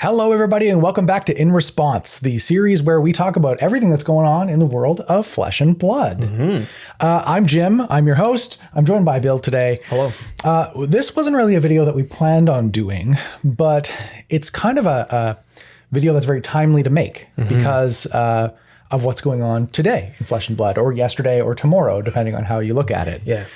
Hello, everybody, and welcome back to In Response, the series where we talk about everything that's going on in the world of Flesh and Blood. I'm Jim. I'm your host. I'm joined by Bill today. Hello. This wasn't really a video that we planned on doing, but it's kind of a video that's very timely to make because of what's going on today in Flesh and Blood, or yesterday or tomorrow, depending on how you look at it. Yeah.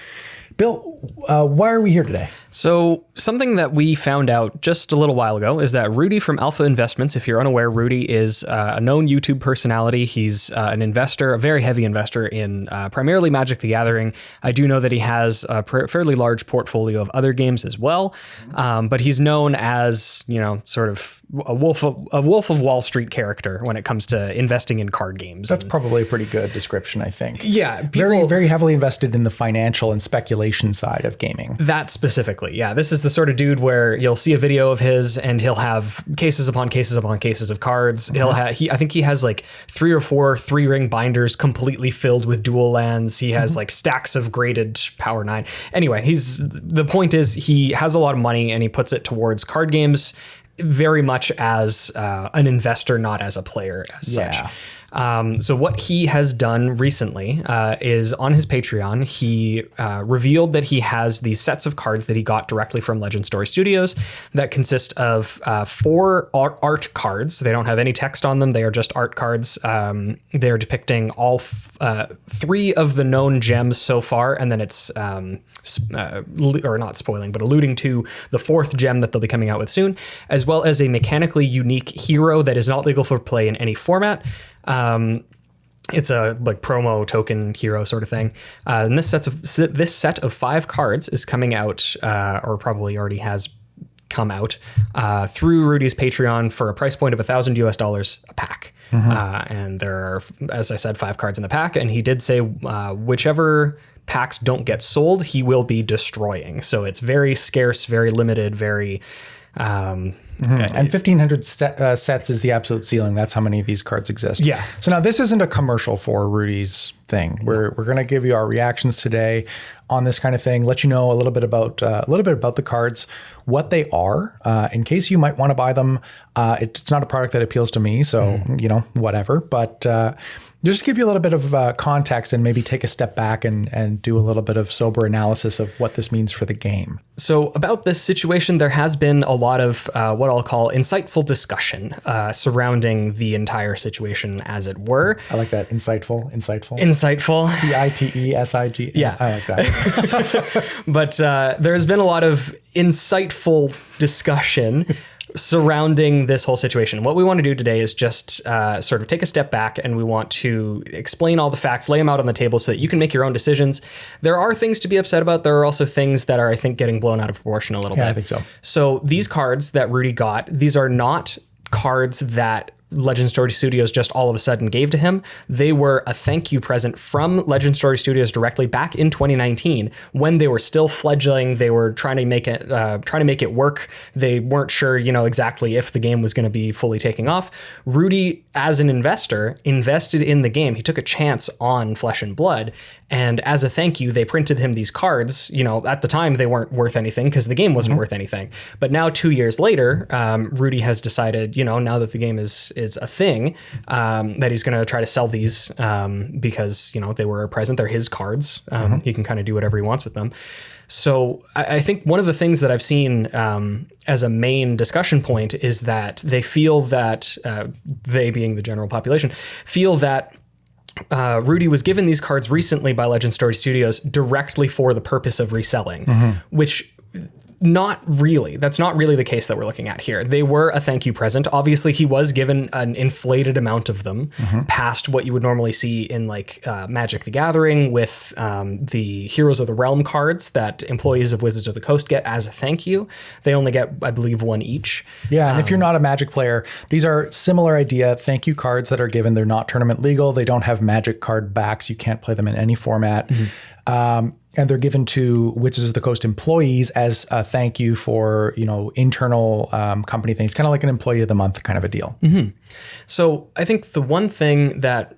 Bill, why are we here today? So something that we found out just a little while ago is that Rudy from Alpha Investments, if you're unaware, Rudy is a known YouTube personality. He's an investor, a very heavy investor in primarily Magic the Gathering. I do know that he has a fairly large portfolio of other games as well, but he's known as, you know, sort of a wolf of Wall Street character when it comes to investing in card games. That's probably a pretty good description, I think. Yeah. Very heavily invested in the financial and speculation side of gaming. That specifically. Yeah. This is the sort of dude where you'll see a video of his and he'll have cases upon cases upon cases of cards. I think he has like 3 or 4 3-ring binders completely filled with dual lands. He has like stacks of graded Power 9. Anyway, the point is he has a lot of money and he puts it towards card games very much as an investor, not as a player as such. So what he has done recently is on his Patreon, he revealed that he has these sets of cards that he got directly from Legend Story Studios that consist of 4 art cards. They don't have any text on them. They are just art cards. They're depicting all 3 of the known gems so far. And then it's or not spoiling, but alluding to the 4th gem that they'll be coming out with soon, as well as a mechanically unique hero that is not legal for play in any format. It's a like promo token hero sort of thing. And this set of 5 cards is coming out, or probably already has come out through Rudy's Patreon for a price point of $1,000 a pack. And there are, as I said, 5 cards in the pack. And he did say whichever packs don't get sold, he will be destroying. So it's very scarce, very limited, very... And 1,500 sets is the absolute ceiling. That's how many of these cards exist. Yeah. So now this isn't a commercial for Rudy's thing. We're going to give you our reactions today on this kind of thing. Let you know a little bit about the cards, what they are, in case you might want to buy them. It's not a product that appeals to me, so you know, whatever. But just to give you a little bit of context and maybe take a step back and do a little bit of sober analysis of what this means for the game. So about this situation, there has been a lot of what I'll call insightful discussion surrounding the entire situation, as it were. I like that. Insightful. CITESIG. Yeah. I like that. But there has been a lot of insightful discussion surrounding this whole situation. What we want to do today is just sort of take a step back, and we want to explain all the facts, lay them out on the table so that you can make your own decisions. There are things to be upset about. There are also things that are, I think, getting blown out of proportion a little bit. I think so. So these cards that Rudy got, these are not cards that Legend Story Studios just all of a sudden gave to him. They were a thank you present from Legend Story Studios directly back in 2019 when they were still fledgling. They were trying to make it work. They weren't sure, you know, exactly if the game was going to be fully taking off. Rudy, as an investor, invested in the game. He took a chance on Flesh and Blood. And as a thank you, they printed him these cards. You know, at the time, they weren't worth anything because the game wasn't worth anything. But now 2 years later, Rudy has decided, you know, now that the game is a thing, that he's going to try to sell these because, you know, they were a present. They're his cards. He can kind of do whatever he wants with them. So I think one of the things that I've seen as a main discussion point is that they feel that, they being the general population, feel that Rudy was given these cards recently by Legend Story Studios directly for the purpose of reselling, which Not really. That's not really the case that we're looking at here. They were a thank you present. Obviously, he was given an inflated amount of them, past what you would normally see in like Magic the Gathering with the Heroes of the Realm cards that employees of Wizards of the Coast get as a thank you. They only get, I believe, one each. Yeah, and if you're not a Magic player, these are similar idea thank you cards that are given. They're not tournament legal. They don't have Magic card backs. You can't play them in any format. And they're given to Wizards of the Coast employees as a thank you for, you know, internal company things, kind of like an employee of the month kind of a deal. So I think the one thing that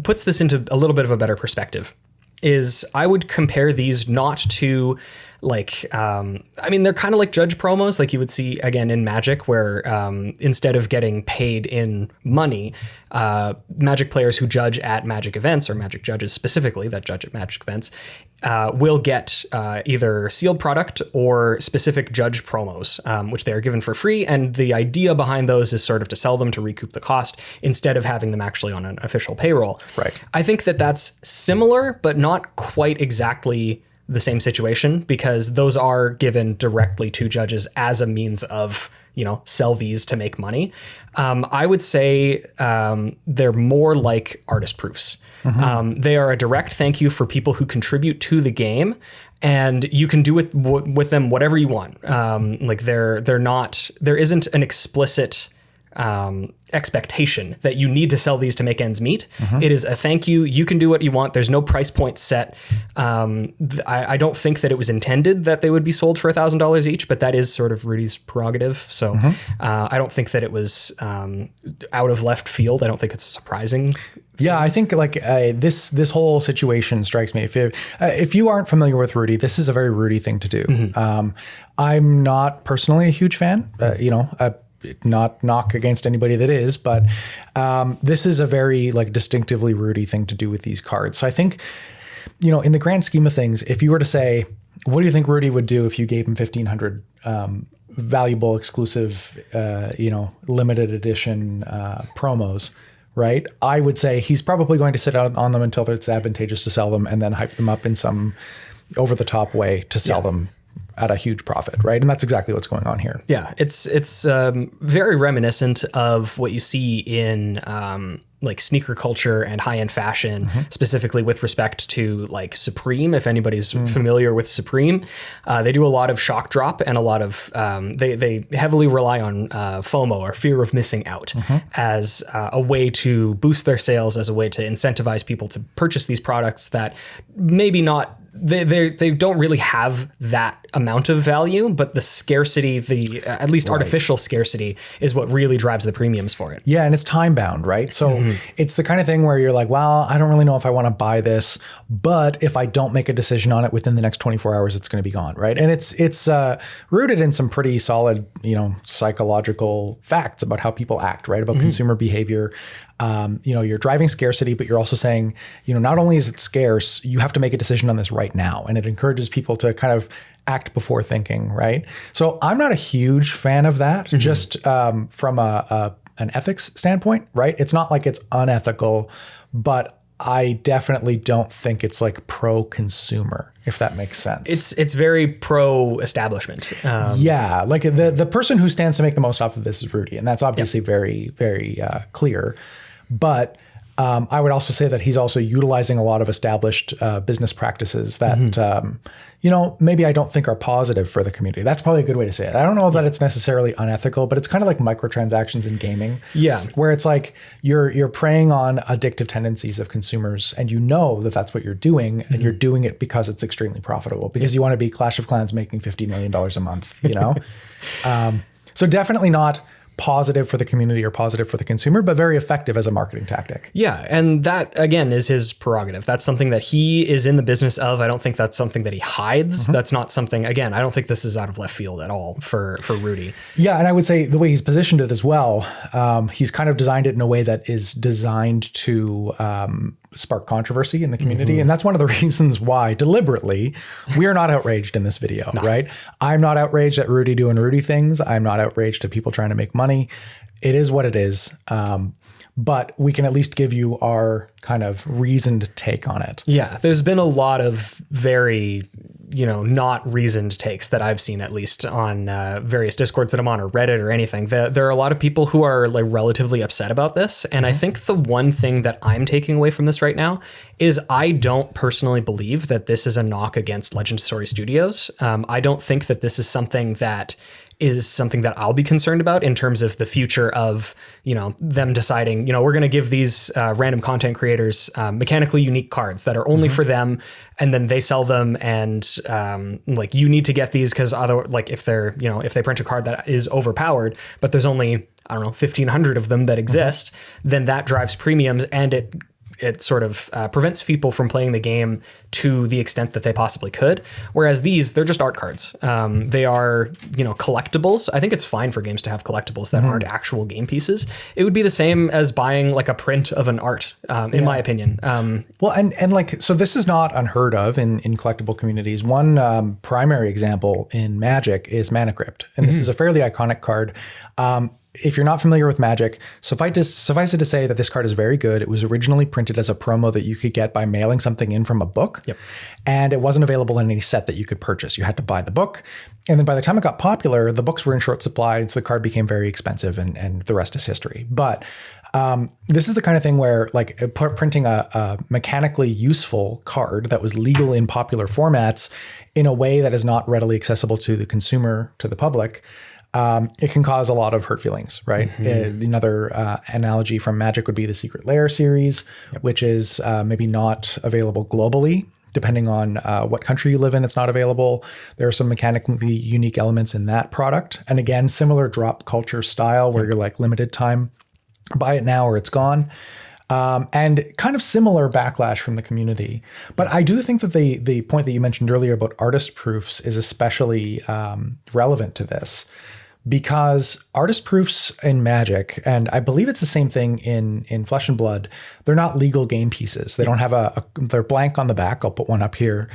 puts this into a little bit of a better perspective is I would compare these not to they're kind of like judge promos, like you would see again in Magic, where instead of getting paid in money, Magic players who judge at Magic events, or Magic judges specifically that judge at Magic events, will get either sealed product or specific judge promos, which they are given for free. And the idea behind those is sort of to sell them to recoup the cost instead of having them actually on an official payroll. Right. I think that that's similar, but not quite exactly the same situation, because those are given directly to judges as a means of, sell these to make money. I would say they're more like artist proofs. They are a direct thank you for people who contribute to the game, and you can do with them whatever you want. There isn't an explicit expectation that you need to sell these to make ends meet. It is a thank you. You can do what you want. There's no price point set. I don't think that it was intended that they would be sold for $1,000 each, but that is sort of Rudy's prerogative. So I don't think that it was out of left field. I don't think it's surprising. Yeah, I think this whole situation strikes me. If you aren't familiar with Rudy, this is a very Rudy thing to do. I'm not personally a huge fan. Not knock against anybody that is, but this is a very distinctively Rudy thing to do with these cards. So I think, in the grand scheme of things, if you were to say, what do you think Rudy would do if you gave him 1,500 valuable, exclusive, limited edition promos, right? I would say he's probably going to sit out on them until it's advantageous to sell them, and then hype them up in some over the top way to sell them at a huge profit, right? And that's exactly what's going on here. Yeah, it's very reminiscent of what you see in sneaker culture and high-end fashion, specifically with respect to Supreme. If anybody's familiar with Supreme, they do a lot of shock drop and a lot of they heavily rely on FOMO, or fear of missing out, as a way to boost their sales, as a way to incentivize people to purchase these products that maybe not. They don't really have that amount of value, but the scarcity, at least artificial scarcity, is what really drives the premiums for it. Yeah, and it's time bound, right? So it's the kind of thing where you're like, well, I don't really know if I want to buy this, but if I don't make a decision on it within the next 24 hours, it's going to be gone, right? And it's rooted in some pretty solid, psychological facts about how people act, right? About consumer behavior. You're driving scarcity, but you're also saying, not only is it scarce, you have to make a decision on this right now. And it encourages people to kind of act before thinking, right? So I'm not a huge fan of that, just from an ethics standpoint, right? It's not like it's unethical, but I definitely don't think it's pro-consumer, if that makes sense. It's very pro-establishment. Yeah, the person who stands to make the most off of this is Rudy, and that's obviously very, very clear. But I would also say that he's also utilizing a lot of established business practices that, maybe I don't think are positive for the community. That's probably a good way to say it. I don't know that it's necessarily unethical, but it's kind of like microtransactions in gaming. Yeah. Where it's like you're preying on addictive tendencies of consumers, and that that's what you're doing, and you're doing it because it's extremely profitable, because you want to be Clash of Clans making $50 million a month, So definitely not positive for the community or positive for the consumer, but very effective as a marketing tactic. Yeah. And that, again, is his prerogative. That's something that he is in the business of. I don't think that's something that he hides. That's not something, again, I don't think this is out of left field at all for Rudy. Yeah. And I would say the way he's positioned it as well, he's kind of designed it in a way that is designed to spark controversy in the community. And that's one of the reasons why deliberately we're not outraged in this video, right? I'm not outraged at Rudy doing Rudy things. I'm not outraged at people trying to make money. It is what it is. But we can at least give you our kind of reasoned take on it. Yeah. There's been a lot of very, not reasoned takes that I've seen, at least on various Discords that I'm on, or Reddit or anything. There are a lot of people who are relatively upset about this. And I think the one thing that I'm taking away from this right now is I don't personally believe that this is a knock against Legend Story Studios. I don't think that this is something that I'll be concerned about in terms of the future of, them deciding, we're going to give these random content creators mechanically unique cards that are only for them, and then they sell them, and you need to get these because if they print a card that is overpowered, but there's only, 1,500 of them that exist, then that drives premiums, and it it sort of prevents people from playing the game to the extent that they possibly could. Whereas they're just art cards. They are, collectibles. I think it's fine for games to have collectibles that aren't actual game pieces. It would be the same as buying like a print of an art, in my opinion. Well, and like, so this is not unheard of in collectible communities. One primary example in Magic is Mana Crypt. And this is a fairly iconic card. If you're not familiar with Magic, suffice it to say that this card is very good. It was originally printed as a promo that you could get by mailing something in from a book. Yep. And it wasn't available in any set that you could purchase. You had to buy the book. And then by the time it got popular, the books were in short supply. And so the card became very expensive and the rest is history. But this is the kind of thing where like printing a mechanically useful card that was legal in popular formats in a way that is not readily accessible to the consumer, to the public, it can cause a lot of hurt feelings, right? Another analogy from Magic would be the Secret Lair series, which is maybe not available globally. Depending on what country you live in, it's not available. There are some mechanically unique elements in that product. And again, similar drop culture style where you're like limited time, buy it now or it's gone. And kind of similar backlash from the community. But I do think that the point that you mentioned earlier about artist proofs is especially relevant to this. Because artist proofs in Magic, and I believe it's the same thing in Flesh and Blood, they're not legal game pieces. They don't have they're blank on the back. I'll put one up here.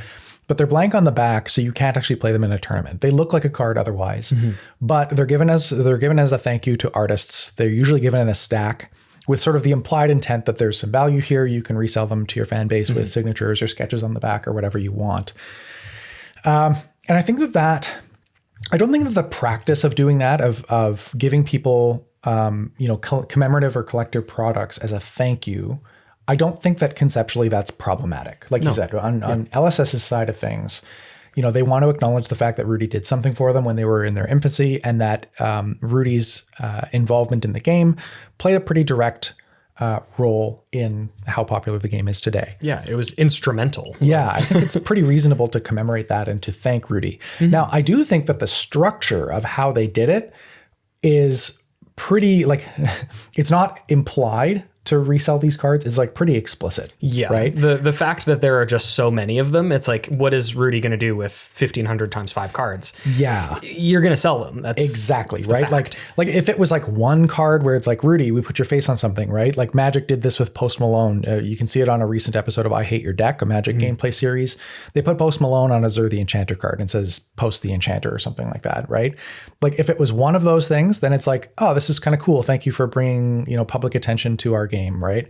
But they're blank on the back, so you can't actually play them in a tournament. They look like a card otherwise, but they're given as a thank you to artists. They're usually given in a stack with sort of the implied intent that there's some value here. You can resell them to your fan base with signatures or sketches on the back or whatever you want. And I think I don't think that the practice of doing that, of giving people, commemorative or collective products as a thank you, I don't think that conceptually that's problematic. Like you said, on LSS's side of things, they want to acknowledge the fact that Rudy did something for them when they were in their infancy, and that Rudy's involvement in the game played a pretty direct role in how popular the game is today. Yeah, it was instrumental. Yeah, I think it's pretty reasonable to commemorate that and to thank Rudy. Now, I do think that the structure of how they did it is pretty, like, it's not implied to resell these cards. It's like pretty explicit. Yeah. Right. The fact that there are just so many of them, it's like, what is Rudy going to do with 1,500 times 5 cards? Yeah. You're going to sell them. That's exactly right. Like if it was like one card where it's like, Rudy, we put your face on something, right? Like Magic did this with Post Malone. You can see it on a recent episode of I Hate Your Deck, a Magic gameplay series. They put Post Malone on a Zur the Enchanter card and says Post the Enchanter or something like that, right? Like if it was one of those things, then it's like, oh, this is kind of cool. Thank you for bringing, public attention to our game, right?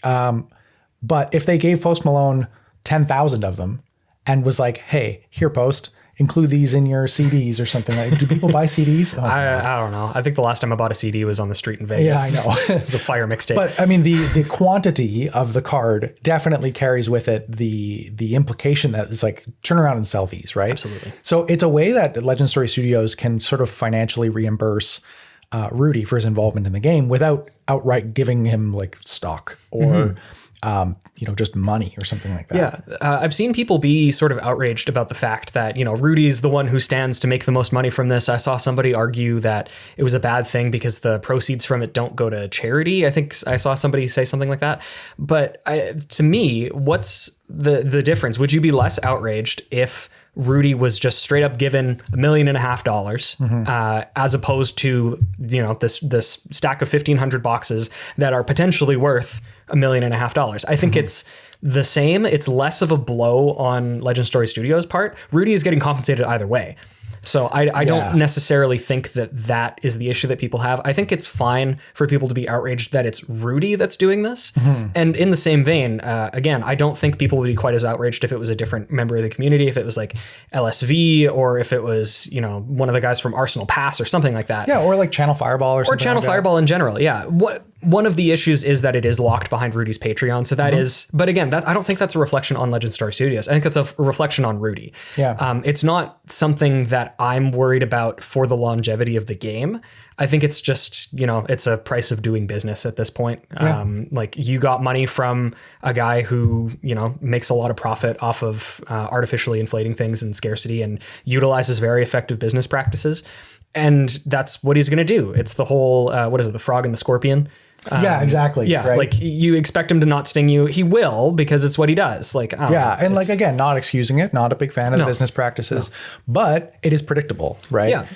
But if they gave Post Malone 10,000 of them and was like, hey, here, Post, include these in your CDs or something. Like, do people buy CDs? Oh, I don't know. I think the last time I bought a CD was on the street in Vegas. Yeah, I know. It was a fire mixtape. But I mean, the quantity of the card definitely carries with it the implication that it's like, turn around and sell these, right? Absolutely. So it's a way that Legend Story Studios can sort of financially reimburse Rudy for his involvement in the game without outright giving him like stock or just money or something like that. Yeah. I've seen people be sort of outraged about the fact that, Rudy's the one who stands to make the most money from this. I saw somebody argue that it was a bad thing because the proceeds from it don't go to charity. I think I saw somebody say something like that. But to me, what's the difference? Would you be less outraged if Rudy was just straight up given $1.5 million, as opposed to, this stack of 1,500 boxes that are potentially worth $1.5 million? I think it's the same. It's less of a blow on Legend Story Studios' part. Rudy is getting compensated either way. So I don't necessarily think that is the issue that people have. I think it's fine for people to be outraged that it's Rudy that's doing this. And in the same vein, again, I don't think people would be quite as outraged if it was a different member of the community, if it was like LSV or if it was, one of the guys from Arsenal Pass or something like that. Yeah, or like Channel Fireball or something. Or Channel Fireball in general, yeah. One of the issues is that it is locked behind Rudy's Patreon. So that is, but again, I don't think that's a reflection on Legend Story Studios. I think that's a reflection on Rudy. Yeah. It's not something that I'm worried about for the longevity of the game. I think it's just, it's a price of doing business at this point. Yeah. Like you got money from a guy who, makes a lot of profit off of artificially inflating things and scarcity and utilizes very effective business practices. And that's what he's going to do. It's the whole, what is it? The frog and the scorpion. Yeah, exactly. Yeah. Right? Like you expect him to not sting you. He will, because it's what he does. Like, I don't know, And like, again, not excusing it, not a big fan of the business practices, but it is predictable, right? Yeah.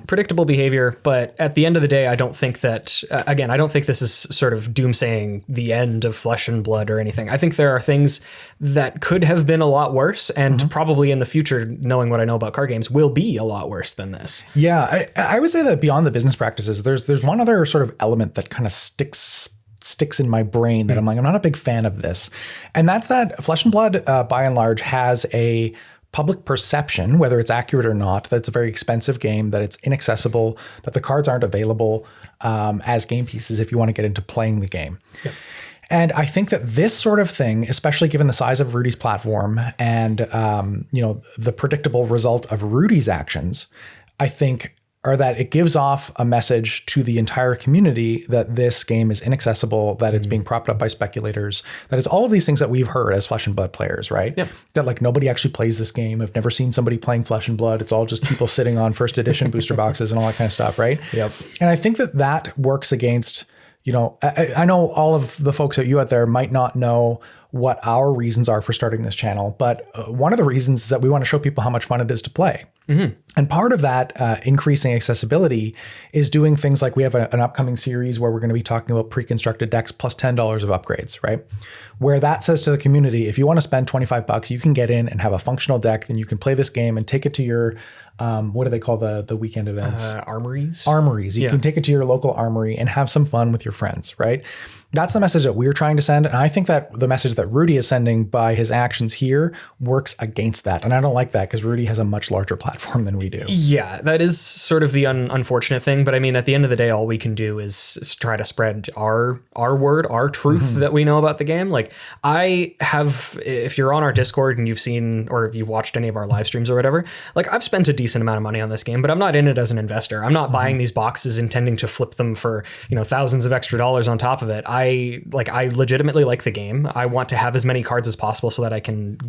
Predictable behavior, but at the end of the day, I don't think that, again, I don't think this is sort of doomsaying the end of Flesh and Blood or anything. I think there are things that could have been a lot worse, and probably in the future, knowing what I know about card games, will be a lot worse than this. Yeah, I would say that beyond the business practices, there's one other sort of element that kind of sticks in my brain that I'm like, I'm not a big fan of this. And that's that Flesh and Blood, by and large, has a public perception, whether it's accurate or not, that it's a very expensive game, that it's inaccessible, that the cards aren't available as game pieces if you want to get into playing the game. Yep. And I think that this sort of thing, especially given the size of Rudy's platform and the predictable result of Rudy's actions, I think are that it gives off a message to the entire community that this game is inaccessible, that it's being propped up by speculators, that it's all of these things that we've heard as Flesh and Blood players, right? Yep. That like nobody actually plays this game. I've never seen somebody playing Flesh and Blood. It's all just people sitting on first edition booster boxes and all that kind of stuff, right? Yep. And I think that that works against, I know all of the folks you out there might not know what our reasons are for starting this channel, but one of the reasons is that we want to show people how much fun it is to play. Mm-hmm. And part of that increasing accessibility is doing things like we have an upcoming series where we're going to be talking about pre-constructed decks plus $10 of upgrades, right? Where that says to the community, if you want to spend $25, you can get in and have a functional deck, then you can play this game and take it to your, what do they call the weekend events? Armories. Armories. You can take it to your local armory and have some fun with your friends, right? That's the message that we're trying to send. And I think that the message that Rudy is sending by his actions here works against that. And I don't like that because Rudy has a much larger platform than we do. Yeah, that is sort of the unfortunate thing. But I mean, at the end of the day, all we can do is try to spread our word, our truth that we know about the game. Like I have, if you're on our Discord and you've seen or if you've watched any of our live streams or whatever, like I've spent a decent amount of money on this game, but I'm not in it as an investor. I'm not buying these boxes intending to flip them for, thousands of extra dollars on top of it. I legitimately like the game. I want to have as many cards as possible so that I can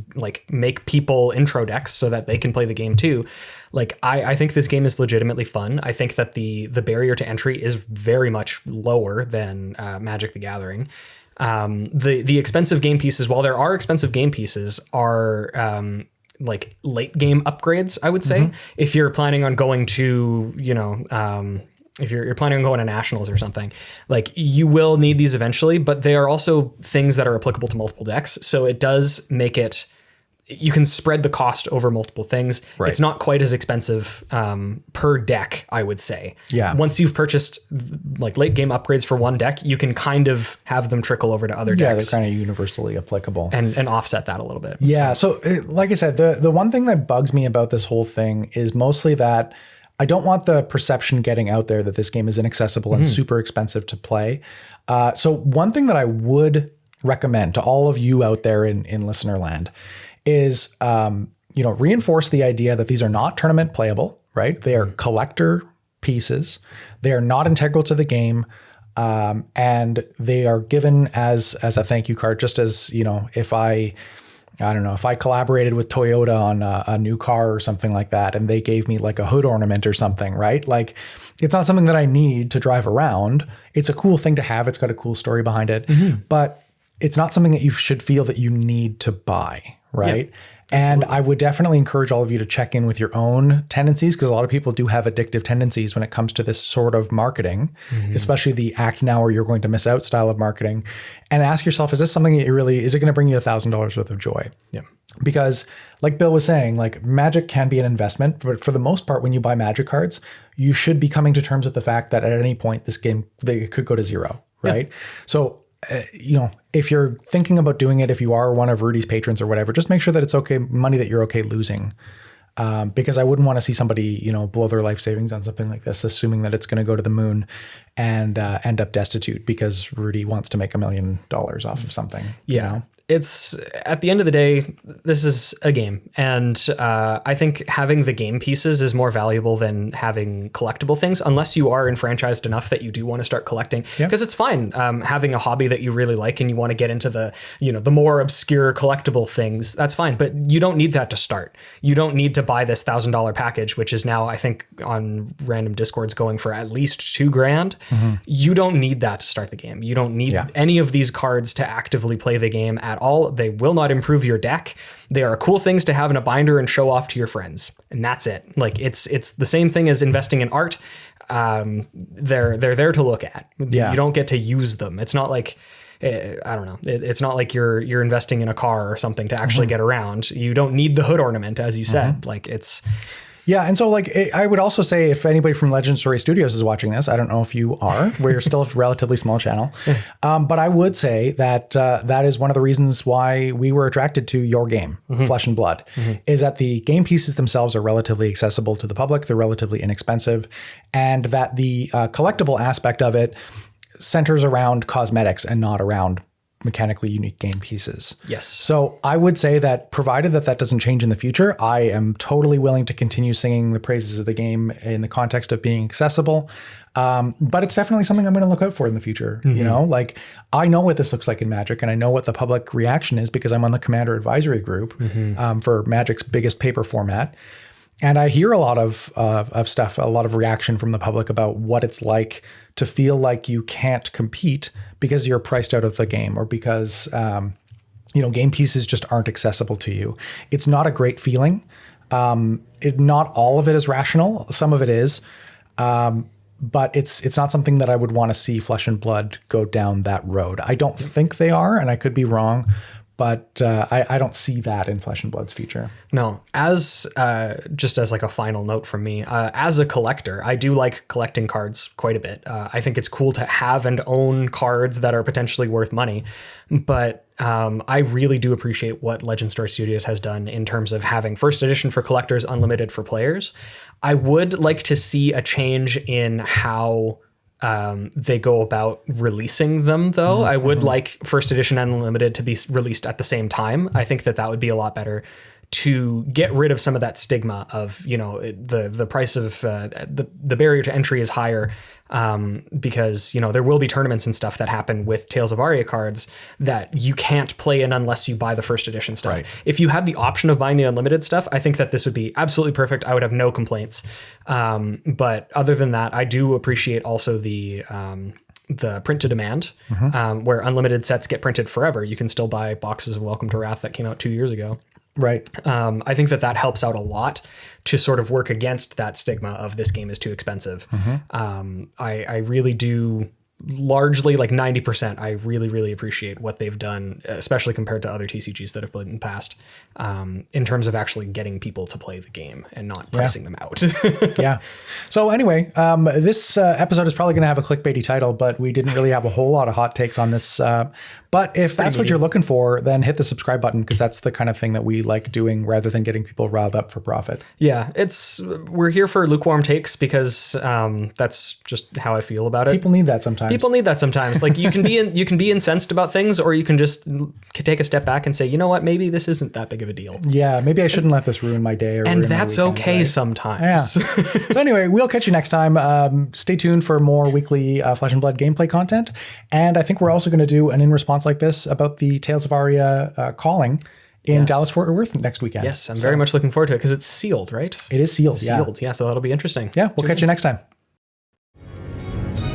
make people intro decks so that they can play the game too. Like I think this game is legitimately fun. I think that the barrier to entry is very much lower than Magic the Gathering. The expensive game pieces, while there are expensive game pieces, are like late game upgrades, I would say. If you're planning on going to, if you're planning on going to nationals or something, like you will need these eventually, but they are also things that are applicable to multiple decks. So it does make it, you can spread the cost over multiple things. Right. It's not quite as expensive per deck, I would say. Yeah. Once you've purchased like late game upgrades for one deck, you can kind of have them trickle over to other decks. Yeah, they're kind of universally applicable. And offset that a little bit. Yeah. So like I said, the one thing that bugs me about this whole thing is mostly that I don't want the perception getting out there that this game is inaccessible and super expensive to play. So one thing that I would recommend to all of you out there in listener land is, reinforce the idea that these are not tournament playable, right? They are collector pieces. They are not integral to the game. And they are given as a thank you card, just as, if if I collaborated with Toyota on a new car or something like that, and they gave me like a hood ornament or something, right? Like it's not something that I need to drive around. It's a cool thing to have. It's got a cool story behind it, but it's not something that you should feel that you need to buy, right? Yep. And I would definitely encourage all of you to check in with your own tendencies, because a lot of people do have addictive tendencies when it comes to this sort of marketing, especially the act now or you're going to miss out style of marketing, and ask yourself, is this something that is it going to bring you $1,000 worth of joy? Yeah. Because like Bill was saying, like Magic can be an investment, but for the most part, when you buy Magic cards, you should be coming to terms with the fact that at any point this game, it could go to zero, right? Yeah. So, if you're thinking about doing it, if you are one of Rudy's patrons or whatever, just make sure that it's okay, money that you're okay losing. Because I wouldn't want to see somebody, blow their life savings on something like this, assuming that it's going to go to the moon and end up destitute because Rudy wants to make $1 million off of something. Yeah. it's at the end of the day, this is a game. And I think having the game pieces is more valuable than having collectible things, unless you are enfranchised enough that you do want to start collecting. Because it's fine having a hobby that you really like and you want to get into the, the more obscure collectible things. That's fine. But you don't need that to start. You don't need to buy this $1,000 package, which is now, I think, on random Discords going for at least $2,000. You don't need that to start the game. You don't need any of these cards to actively play the game at all. They will not improve your deck. They are cool things to have in a binder and show off to your friends. And that's it. Like it's the same thing as investing in art. They're there to look at. You don't get to use them. It's not like, I don't know. It's not like you're investing in a car or something to actually get around. You don't need the hood ornament, as you said. Like it's... Yeah. And so like, I would also say if anybody from Legend Story Studios is watching this, I don't know if you are, we're still a relatively small channel. But I would say that that is one of the reasons why we were attracted to your game, Flesh and Blood, is that the game pieces themselves are relatively accessible to the public. They're relatively inexpensive, and that the collectible aspect of it centers around cosmetics and not around mechanically unique game pieces. Yes. So I would say that provided that doesn't change in the future, I am totally willing to continue singing the praises of the game in the context of being accessible. But it's definitely something I'm going to look out for in the future. Like I know what this looks like in Magic, and I know what the public reaction is because I'm on the Commander Advisory Group for Magic's biggest paper format. And I hear a lot of stuff, a lot of reaction from the public about what it's like to feel like you can't compete because you're priced out of the game, or because, game pieces just aren't accessible to you. It's not a great feeling. Not all of it is rational. Some of it is. But it's not something that I would want to see Flesh and Blood go down that road. I don't think they are, and I could be wrong. But I don't see that in Flesh and Blood's future. No, as just as like a final note from me, as a collector, I do like collecting cards quite a bit. I think it's cool to have and own cards that are potentially worth money. But I really do appreciate what Legend Story Studios has done in terms of having first edition for collectors, unlimited for players. I would like to see a change in how they go about releasing them, though. I would like first edition and unlimited to be released at the same time. I think that would be a lot better to get rid of some of that stigma of, the price of the barrier to entry is higher because, there will be tournaments and stuff that happen with Tales of Aria cards that you can't play in unless you buy the first edition stuff. Right. If you had the option of buying the unlimited stuff, I think that this would be absolutely perfect. I would have no complaints. But other than that, I do appreciate also the print to demand, where unlimited sets get printed forever. You can still buy boxes of Welcome to Wrath that came out 2 years ago. Right. I think that helps out a lot to sort of work against that stigma of this game is too expensive. I really do, largely like 90%, I really, really appreciate what they've done, especially compared to other TCGs that have played in the past, in terms of actually getting people to play the game and not pricing them out. Yeah. So anyway, this episode is probably going to have a clickbaity title, but we didn't really have a whole lot of hot takes on this. But if that's what you're looking for, then hit the subscribe button, because that's the kind of thing that we like doing rather than getting people riled up for profit. Yeah, we're here for lukewarm takes because that's just how I feel about it. People need that sometimes. Like you can be incensed about things, or you can just take a step back and say, you know what, maybe this isn't that big of a deal. Yeah, maybe I shouldn't let this ruin my day. And that's okay sometimes. Yeah. So anyway, we'll catch you next time. Stay tuned for more weekly Flesh and Blood gameplay content. And I think we're also going to do an in response like this about the Tales of Aria calling in Dallas Fort Worth next weekend. Yes, I'm very much looking forward to it because it's sealed, right? It is sealed. Sealed, yeah. So that'll be interesting. Yeah, we'll catch you next time.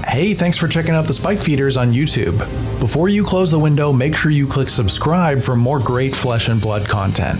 Hey, thanks for checking out the Spike Feeders on YouTube. Before you close the window, make sure you click subscribe for more great Flesh and Blood content.